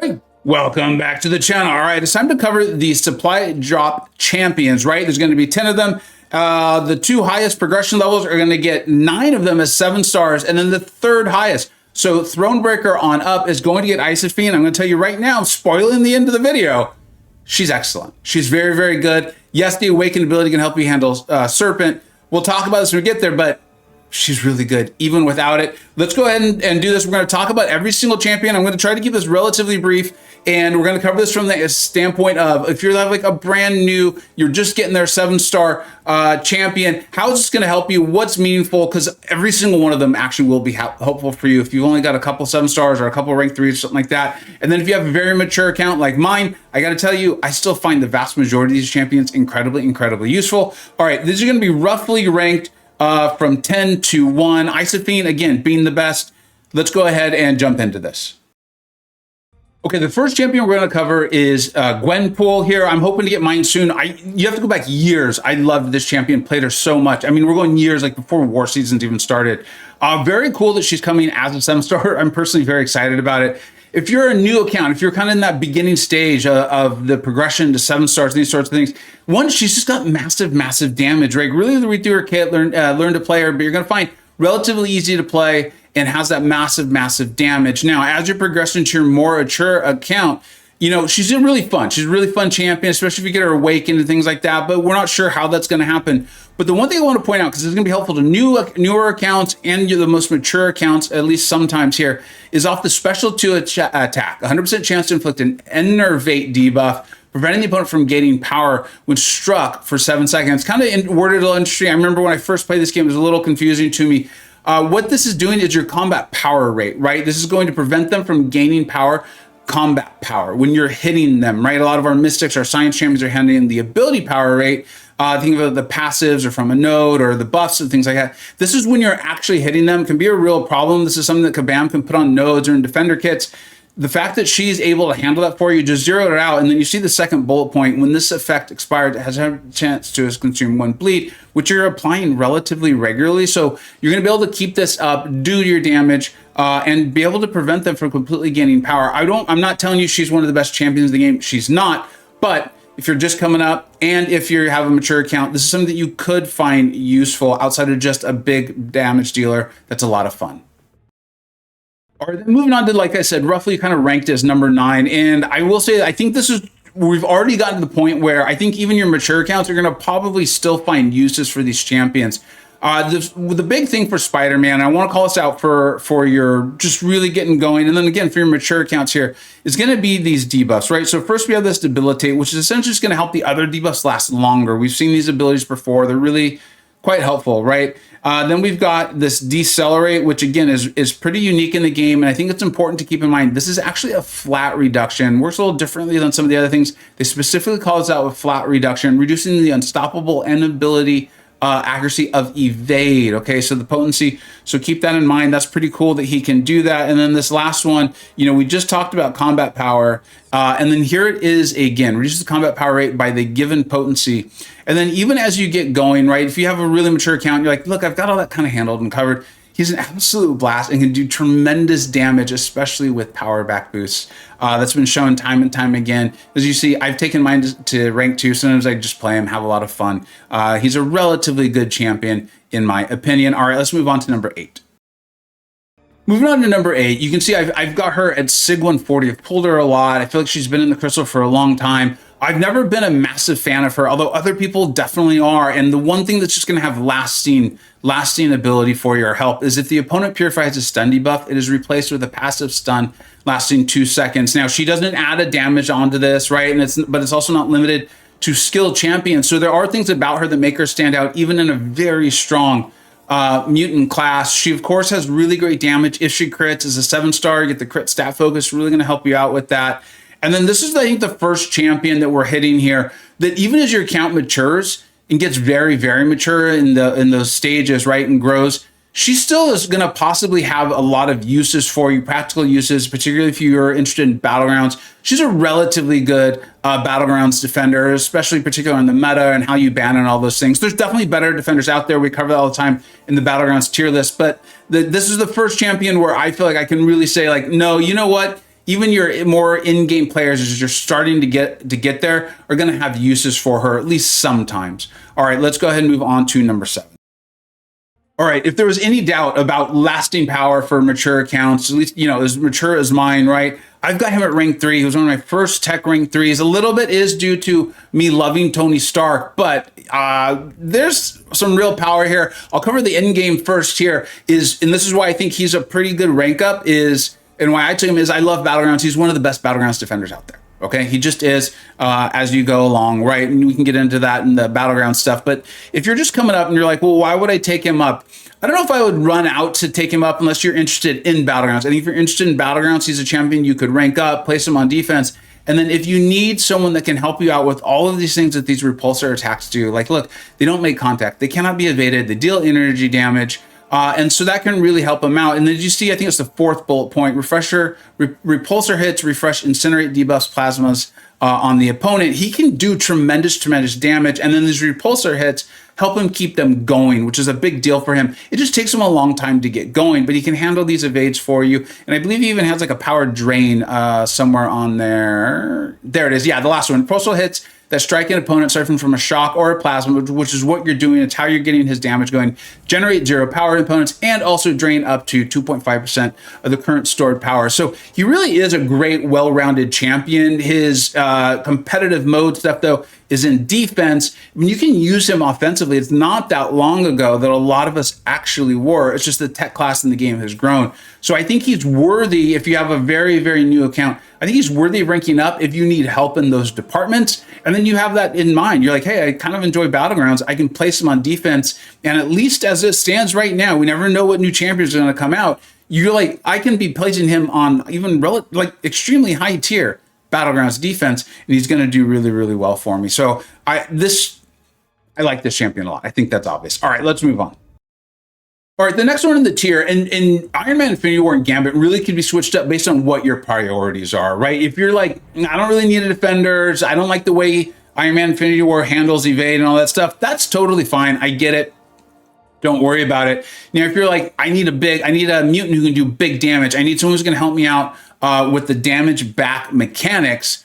Hey, welcome back to the channel. All right, it's time to cover the supply drop champions, right? There's going to be 10 of them. The two highest progression levels are going to get 9 of them as 7 stars, and then the third highest, so Thronebreaker on up, is going to get Isophyne. I'm going to tell you right now, spoiling the end of the video, she's excellent. She's very, very good. Yes, the Awakened ability can help you handle Serpent. We'll talk about this when we get there, but she's really good, even without it. Let's go ahead and do this. We're going to talk about every single champion. I'm going to try to keep this relatively brief, and we're going to cover this from the standpoint of if you're like a brand new, you're just getting their 7-star champion, how is this going to help you? What's meaningful? Because every single one of them actually will be helpful for you if you've only got a couple 7 stars or a couple rank 3s or something like that. And then if you have a very mature account like mine, I got to tell you, I still find the vast majority of these champions incredibly, incredibly useful. All right, these are going to be roughly ranked from 10 to 1. Isophyne, again, being the best. Let's go ahead and jump into this. Okay, the first champion we're going to cover is Gwenpool here. I'm hoping to get mine soon. You have to go back years. I loved this champion, played her so much. I mean, we're going years, like before war seasons even started. Very cool that she's coming as a 7-star. I'm personally very excited about it. If you're a new account, if you're kind of in that beginning stage of the progression to 7 stars and these sorts of things, one, she's just got massive, massive damage, right? Really read through her kit, learn to play her, but you're going to find relatively easy to play and has that massive, massive damage. Now, as you progress into your more mature account, you know, she's really fun. She's a really fun champion, especially if you get her awakened and things like that, but we're not sure how that's going to happen. But the one thing I want to point out, because it's going to be helpful to newer accounts and the most mature accounts, at least sometimes here, is off the special 2 attack. 100% chance to inflict an Enervate debuff, preventing the opponent from gaining power when struck for 7 seconds. Kind of worded a little interesting. I remember when I first played this game, it was a little confusing to me. What this is doing is your combat power rate, right? This is going to prevent them from gaining combat power when you're hitting them, right? A lot of our mystics, our science champions are handling the ability power rate. Think of the passives or from a node or the buffs and things like that. This is when you're actually hitting them. It can be a real problem. This is something that Kabam can put on nodes or in defender kits. The fact that she's able to handle that for you, just zero it out, and then you see the second bullet point, when this effect expired, it has a chance to consume 1 bleed, which you're applying relatively regularly. So you're going to be able to keep this up, do your damage, and be able to prevent them from completely gaining power. I'm not telling you she's one of the best champions of the game. She's not, but if you're just coming up and if you have a mature account, this is something that you could find useful outside of just a big damage dealer. That's a lot of fun. All right, moving on to, like I said, roughly kind of ranked as number 9. And I will say, I think we've already gotten to the point where I think even your mature accounts are going to probably still find uses for these champions. The big thing for Spider-Man, I want to call this out for your just really getting going, and then again for your mature accounts here, is going to be these debuffs, right? So first we have this Debilitate, which is essentially just going to help the other debuffs last longer. We've seen these abilities before. They're really quite helpful, right? Then we've got this Decelerate, which again is pretty unique in the game, and I think it's important to keep in mind this is actually a flat reduction. Works a little differently than some of the other things. They specifically call this out with flat reduction, reducing the unstoppable and ability accuracy of evade. Okay, so the potency, so keep that in mind. That's pretty cool that he can do that. And then this last one, you know, we just talked about combat power, and then here it is again, reduces the combat power rate by the given potency. And then even as you get going, right, if you have a really mature account, you're like, look, I've got all that kind of handled and covered. He's an absolute blast and can do tremendous damage, especially with power back boosts. That's been shown time and time again. As you see, I've taken mine to rank 2. Sometimes I just play him, have a lot of fun. He's a relatively good champion, in my opinion. All right, let's move on to number 8. Moving on to number 8, you can see I've got her at SIG 140. I've pulled her a lot. I feel like she's been in the crystal for a long time. I've never been a massive fan of her, although other people definitely are. And the one thing that's just going to have lasting ability for your help is if the opponent purifies a stun debuff, it is replaced with a passive stun lasting 2 seconds. Now, she doesn't add a damage onto this, right? But it's also not limited to skilled champions. So there are things about her that make her stand out, even in a very strong mutant class. She, of course, has really great damage. If she crits as a 7-star, you get the crit stat focus, really going to help you out with that. And then this is, I think, the first champion that we're hitting here that even as your account matures and gets very, very mature in those stages, right, and grows, she still is going to possibly have a lot of uses for you, practical uses, particularly if you're interested in battlegrounds. She's a relatively good battlegrounds defender, especially particularly in the meta and how you ban and all those things. There's definitely better defenders out there. We cover that all the time in the battlegrounds tier list, but this is the first champion where I feel like I can really say, like, no, you know what? even your more in-game players, as you're starting to get there, are going to have uses for her, at least sometimes. All right, let's go ahead and move on to number 7. All right, if there was any doubt about lasting power for mature accounts, at least, as mature as mine, right? I've got him at rank 3. He was one of my first tech rank 3s. A little bit is due to me loving Tony Stark, but there's some real power here. I'll cover the end game first here, and this is why I think he's a pretty good rank up, and why I took him is I love Battlegrounds. He's one of the best Battlegrounds defenders out there. Okay, he just is as you go along, right? And we can get into that in the Battleground stuff. But if you're just coming up and you're like, well, why would I take him up? I don't know if I would run out to take him up unless you're interested in Battlegrounds. I think if you're interested in Battlegrounds, he's a champion you could rank up, place him on defense. And then if you need someone that can help you out with all of these things that these repulsor attacks do, like, look, they don't make contact. They cannot be evaded. They deal energy damage. And so that can really help him out. And then you see, I think it's the 4th bullet point, repulsor hits, refresh, incinerate, debuffs, plasmas on the opponent. He can do tremendous damage. And then these repulsor hits help him keep them going, which is a big deal for him. It just takes him a long time to get going, but he can handle these evades for you. And I believe he even has like a power drain somewhere on there. There it is. Yeah, the last one. Repulsor hits that strike an opponent suffering from a shock or a plasma, which is what you're doing. It's how you're getting his damage going. Generate 0 power opponents and also drain up to 2.5% of the current stored power. So he really is a great, well-rounded champion. His competitive mode stuff, though, is in defense. I mean, you can use him offensively. It's not that long ago that a lot of us actually were. It's just the tech class in the game has grown. So I think he's worthy, if you have a very, very new account, I think he's worthy of ranking up if you need help in those departments. And then you have that in mind. You're like, hey, I kind of enjoy Battlegrounds. I can place him on defense. And at least as it stands right now, we never know what new champions are going to come out. You're like, I can be placing him on even extremely high tier Battlegrounds defense, and he's going to do really, really well for me. So I like this champion a lot. I think that's obvious. All right, let's move on. All right, the next one in the tier, and Iron Man, Infinity War, and Gambit really can be switched up based on what your priorities are, right? If you're like, I don't really need a defenders, I don't like the way Iron Man, Infinity War handles evade and all that stuff, that's totally fine. I get it. Don't worry about it. Now, if you're like, I need a mutant who can do big damage, I need someone who's going to help me out with the damage back mechanics,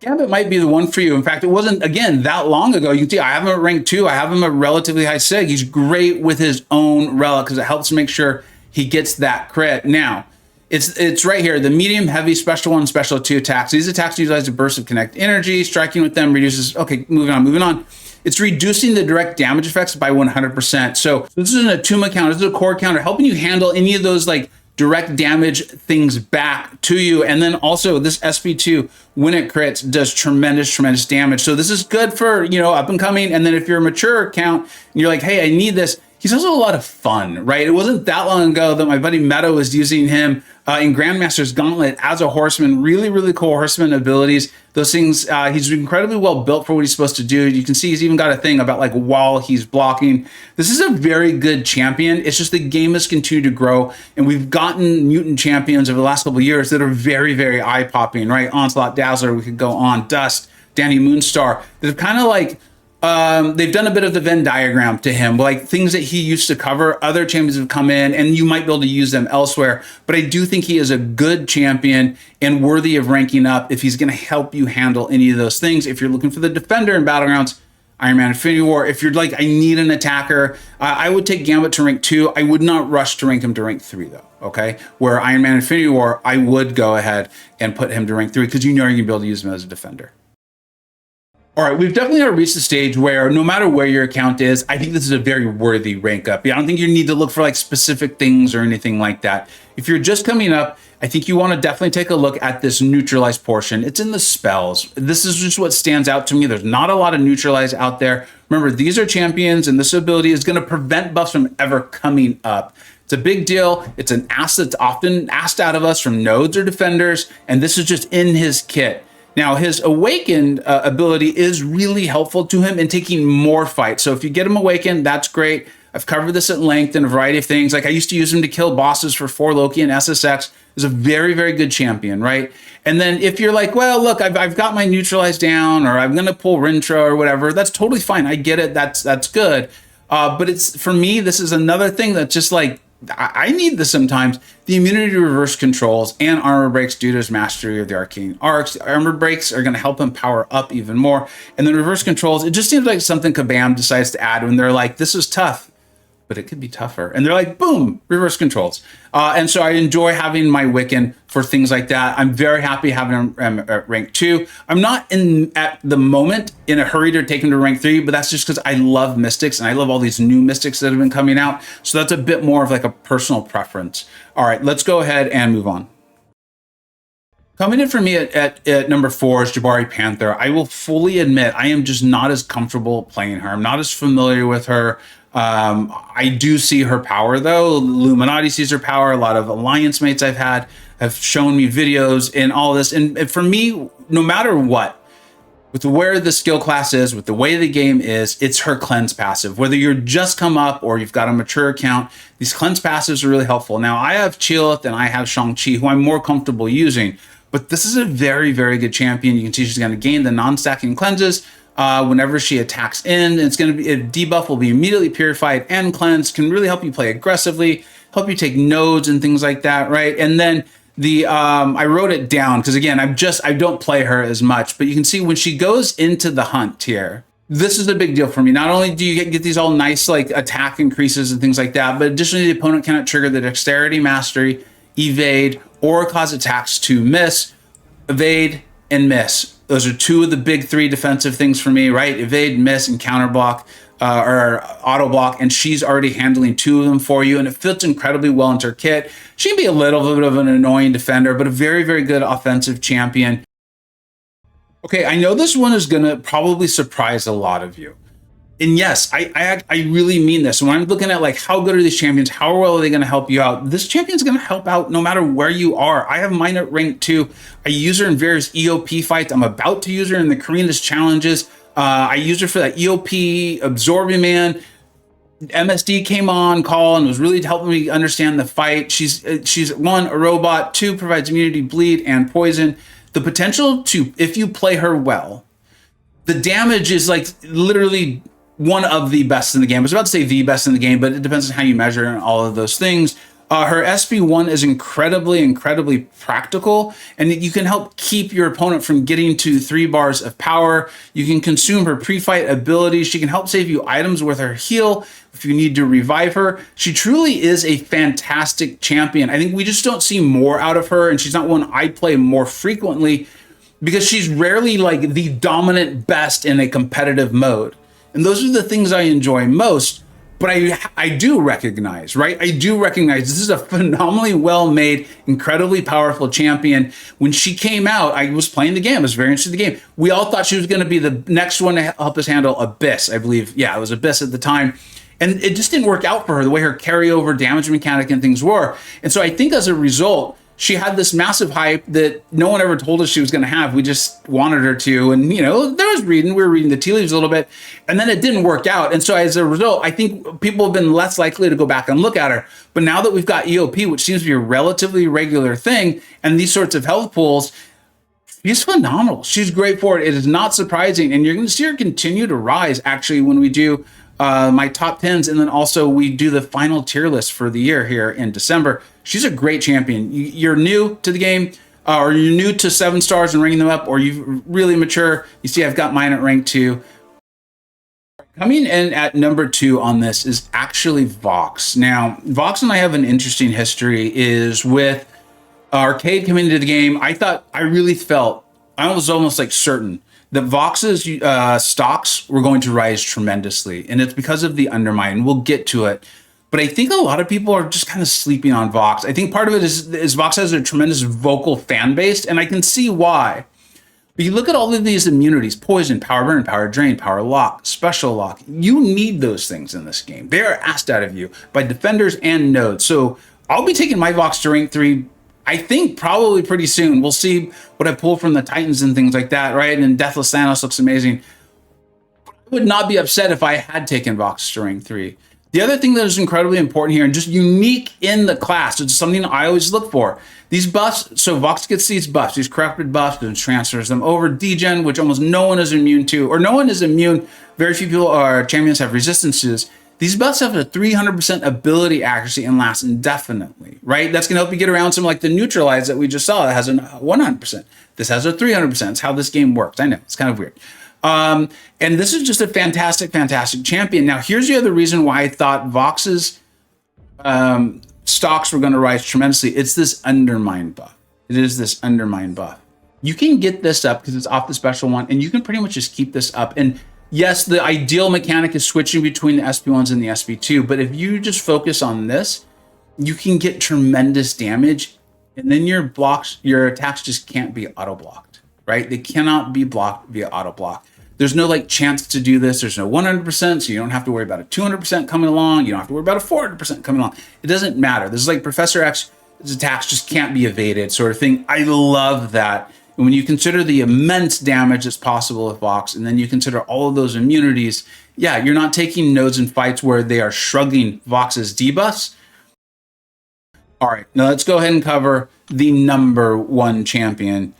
Gambit might be the one for you. In fact, it wasn't, again, that long ago. You can see I have him at rank 2. I have him at relatively high sig. He's great with his own relic because it helps make sure he gets that crit. Now, it's right here, the medium, heavy, special 1, special 2 attacks. These attacks utilize a burst of kinetic energy. Striking with them reduces, okay, moving on. It's reducing the direct damage effects by 100%. So this is an Attuma counter, this is a core counter, helping you handle any of those like direct damage things back to you. And then also this SP2, when it crits, does tremendous damage. So this is good for, up and coming. And then if you're a mature account and you're like, hey, I need this, he's also a lot of fun, right? It wasn't that long ago that my buddy Meadow was using him in Grandmaster's Gauntlet as a horseman. Really, really cool horseman abilities. Those things, he's incredibly well built for what he's supposed to do. You can see he's even got a thing about like while he's blocking. This is a very good champion. It's just the game has continued to grow, and we've gotten mutant champions over the last couple of years that are very, very eye-popping, right? Onslaught, Dazzler, we could go on, Dust, Danny Moonstar. They're kind of like, they've done a bit of the Venn diagram to him, like things that he used to cover. Other champions have come in and you might be able to use them elsewhere. But I do think he is a good champion and worthy of ranking up if he's going to help you handle any of those things. If you're looking for the defender in Battlegrounds, Iron Man Infinity War. If you're like, I need an attacker, I would take Gambit to rank 2. I would not rush to rank him to rank 3 though. Okay. Where Iron Man Infinity War, I would go ahead and put him to rank 3 because you're going to be able to use him as a defender. All right, we've definitely reached the stage where no matter where your account is, I think this is a very worthy rank up. I don't think you need to look for like specific things or anything like that. If you're just coming up, I think you want to definitely take a look at this neutralized portion. It's in the spells. This is just what stands out to me. There's not a lot of neutralize out there. Remember, these are champions, and this ability is going to prevent buffs from ever coming up. It's a big deal. It's an ask that's often asked out of us from nodes or defenders, and this is just in his kit. Now, his awakened ability is really helpful to him in taking more fights. So if you get him awakened, that's great. I've covered this at length in a variety of things. Like I used to use him to kill bosses for 4 Loki and SSX. Is a very, very good champion, right? And then if you're like, well, look, I've got my neutralize down, or I'm going to pull Rintra or whatever, that's totally fine. I get it. That's good. But it's, for me, this is another thing that's just like, I need this sometimes. The immunity to reverse controls and armor breaks due to his mastery of the arcane arcs. Armor breaks are going to help him power up even more. And then reverse controls, it just seems like something Kabam decides to add when they're like, this is tough, but it could be tougher. And they're like, boom, reverse controls. And so I enjoy having my Wiccan for things like that. I'm very happy having him at rank 2. I'm not at the moment in a hurry to take him to rank 3, but that's just because I love Mystics and I love all these new Mystics that have been coming out. So that's a bit more of like a personal preference. All right, let's go ahead and move on. Coming in for me at number 4 is Jabari Panther. I will fully admit I am just not as comfortable playing her. I'm not as familiar with her. I do see her power though. Illuminati sees her power. A lot of alliance mates I've had have shown me videos and all this. And for me, no matter what, with where the skill class is, with the way the game is, it's her cleanse passive. Whether you're just come up or you've got a mature account, these cleanse passives are really helpful. Now I have Chilith and I have Shang-Chi, who I'm more comfortable using, but this is a very, very good champion. You can see she's going to gain the non-stacking cleanses whenever she attacks in. It's going to be, a debuff will be immediately purified and cleansed, can really help you play aggressively, help you take nodes and things like that, right? And then the I wrote it down because again, I don't play her as much, but you can see when she goes into the hunt here, this is a big deal for me. Not only do you get these all nice like attack increases and things like that, but additionally the opponent cannot trigger the dexterity mastery, evade, or cause attacks to miss, evade, and miss. Those are 2 of the big 3 defensive things for me, right? Evade, miss, and counter block or auto block, and she's already handling 2 of them for you, and it fits incredibly well into her kit. She can be a little bit of an annoying defender, but a very, very good offensive champion. Okay, I know this one is gonna probably surprise a lot of you. And yes, I really mean this. When I'm looking at like how good are these champions, how well are they going to help you out? This champion's going to help out no matter where you are. I have mine at rank 2. I use her in various EOP fights. I'm about to use her in the Karina's challenges. I use her for that EOP absorbing man. MSD came on call and was really helping me understand the fight. She's 1, a robot, 2, provides immunity, bleed, and poison. The potential to, if you play her well, the damage is like literally one of the best in the game. I was about to say the best in the game, but it depends on how you measure and all of those things. Her SP1 is incredibly practical, and you can help keep your opponent from getting to 3 bars of power. You can consume her pre-fight abilities. She can help save you items with her heal if you need to revive her. She truly is a fantastic champion. I think we just don't see more out of her, and she's not one I play more frequently because she's rarely like the dominant best in a competitive mode. And those are the things I enjoy most, but I do recognize, right? I do recognize this is a phenomenally well-made, incredibly powerful champion. When she came out, I was playing the game. I was very interested in the game. We all thought she was going to be the next one to help us handle Abyss, I believe. Yeah, it was Abyss at the time. And it just didn't work out for her, the way her carryover damage mechanic and things were. And so I think as a result, she had this massive hype that no one ever told us she was going to have. We just wanted her to. And, you know, we were reading the tea leaves a little bit, and then it didn't work out. And so as a result, I think people have been less likely to go back and look at her. But now that we've got EOP, which seems to be a relatively regular thing, and these sorts of health pools, she's phenomenal. She's great for it. It is not surprising. And you're going to see her continue to rise, actually, when we do my top 10s. And then also we do the final tier list for the year here in December. She's a great champion. You're new to the game, or you're new to 7 stars and ranking them up, or you've really mature. You see, I've got mine at rank 2. Coming in at number 2 on this is actually Vox. Now, Vox and I have an interesting history is with Arcade coming into the game. I really felt, I was almost like certain that Vox's stocks were going to rise tremendously. And it's because of the Undermine. We'll get to it. But I think a lot of people are just kind of sleeping on Vox. I think part of it is Vox has a tremendous vocal fan base, and I can see why. But you look at all of these immunities: poison, power burn, power drain, power lock, special lock. You need those things in this game. They are asked out of you by defenders and nodes. So I'll be taking my Vox to rank 3, I think probably pretty soon. We'll see what I pull from the Titans and things like that, right? And Deathless Thanos looks amazing. I would not be upset if I had taken Vox to rank 3. The other thing that is incredibly important here and just unique in the class, it's something I always look for. These buffs, so Vox gets these buffs, these corrupted buffs, and transfers them over. Degen, which almost no one is immune to, or no one is immune. Very few people or champions have resistances. These buffs have a 300% ability accuracy and last indefinitely, right? That's going to help you get around some like the neutralize that we just saw that has a 100%. This has a 300%. It's how this game works. I know, it's kind of weird. And this is just a fantastic, fantastic champion. Now, here's the other reason why I thought Vox's stocks were going to rise tremendously. It's this undermine buff. It is this undermine buff. You can get this up because it's off the special one, and you can pretty much just keep this up. And yes, the ideal mechanic is switching between the SP1s and the SP2, but if you just focus on this, you can get tremendous damage, and then your attacks just can't be auto-blocked, right? They cannot be blocked via auto-block. There's no like chance to do this. There's no 100%, so you don't have to worry about a 200% coming along. You don't have to worry about a 400% coming along. It doesn't matter. This is like Professor X's attacks just can't be evaded sort of thing. I love that. And when you consider the immense damage that's possible with Vox, and then you consider all of those immunities, yeah, you're not taking nodes in fights where they are shrugging Vox's debuffs. All right, now let's go ahead and cover the #1 champion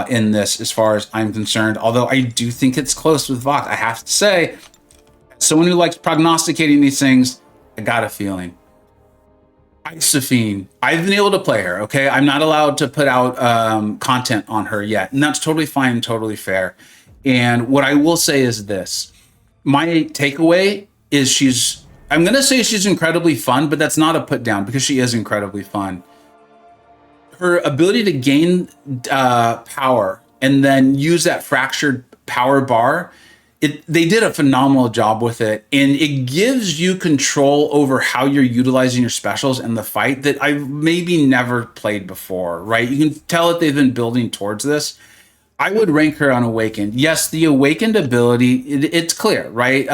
in this as far as I'm concerned. Although I do think it's close with Vox. I have to say, someone who likes prognosticating these things, I got a feeling. Isophyne, I've been able to play her, okay? I'm not allowed to put out content on her yet, and that's totally fine, totally fair. And what I will say is this. My takeaway is I'm going to say she's incredibly fun, but that's not a put down because she is incredibly fun. Her ability to gain power and then use that fractured power bar, they did a phenomenal job with it, and it gives you control over how you're utilizing your specials in the fight that I've maybe never played before, right? You can tell that they've been building towards this. I would rank her on Awakened. Yes, the Awakened ability, it's clear, right?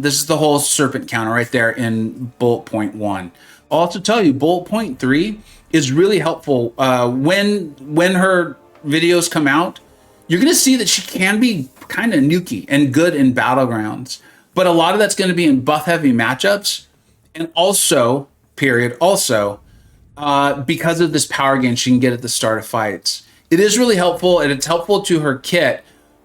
This is the whole serpent counter right there in bullet point 1. I'll also tell you, bullet point 3 is really helpful. When her videos come out, you're going to see that she can be kind of nukey and good in battlegrounds, but a lot of that's going to be in buff heavy matchups, and also because of this power gain she can get at the start of fights. It is really helpful, and it's helpful to her kit,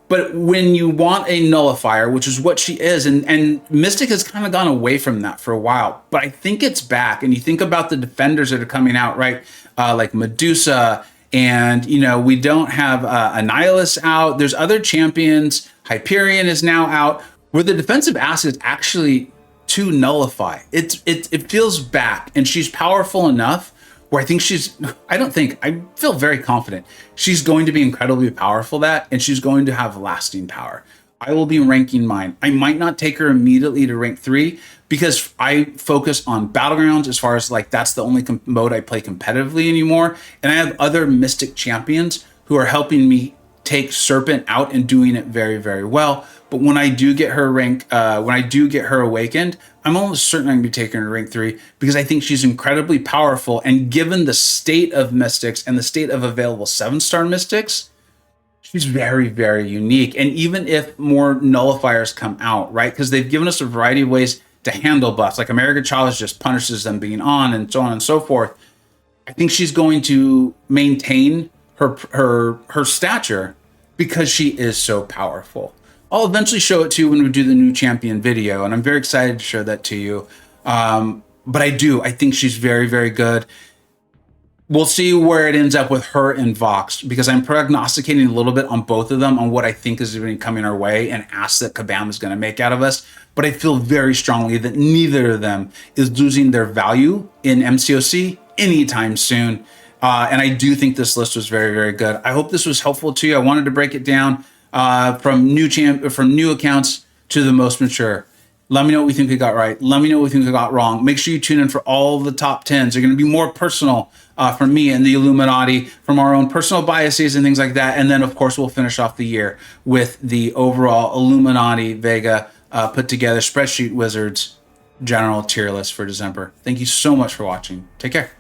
but when you want a nullifier, which is what she is, and Mystic has kind of gone away from that for a while, but I think it's back. And you think about the defenders that are coming out, right? Like Medusa, and, we don't have Annihilus out. There's other champions. Hyperion is now out, where the defensive ask is actually to nullify. It feels back, and she's powerful enough where I feel very confident she's going to be incredibly powerful and she's going to have lasting power. I will be ranking mine. I might not take her immediately to rank 3 because I focus on battlegrounds as far as like that's the only mode I play competitively anymore. And I have other Mystic champions who are helping me take Serpent out and doing it very, very well. But when I do get her Awakened, I'm almost certain I'm going to be taking her to rank 3 because I think she's incredibly powerful. And given the state of Mystics and the state of available 7-star Mystics, she's very, very unique. And even if more nullifiers come out, right? Because they've given us a variety of ways to handle buffs. Like American Chalice just punishes them being on and so on and so forth. I think she's going to maintain her stature because she is so powerful. I'll eventually show it to you when we do the new champion video, and I'm very excited to show that to you. But I think she's very, very good. We'll see where it ends up with her and Vox, because I'm prognosticating a little bit on both of them on what I think is going to be coming our way and asks that Kabam is going to make out of us. But I feel very strongly that neither of them is losing their value in MCoC anytime soon. And I do think this list was very, very good. I hope this was helpful to you. I wanted to break it down from new accounts to the most mature. Let me know what we think we got right. Let me know what we think we got wrong. Make sure you tune in for all the top 10s. They're going to be more personal from me and the Illuminati, from our own personal biases and things like that. And then, of course, we'll finish off the year with the overall Illuminati Vega put together spreadsheet wizards general tier list for December. Thank you so much for watching. Take care.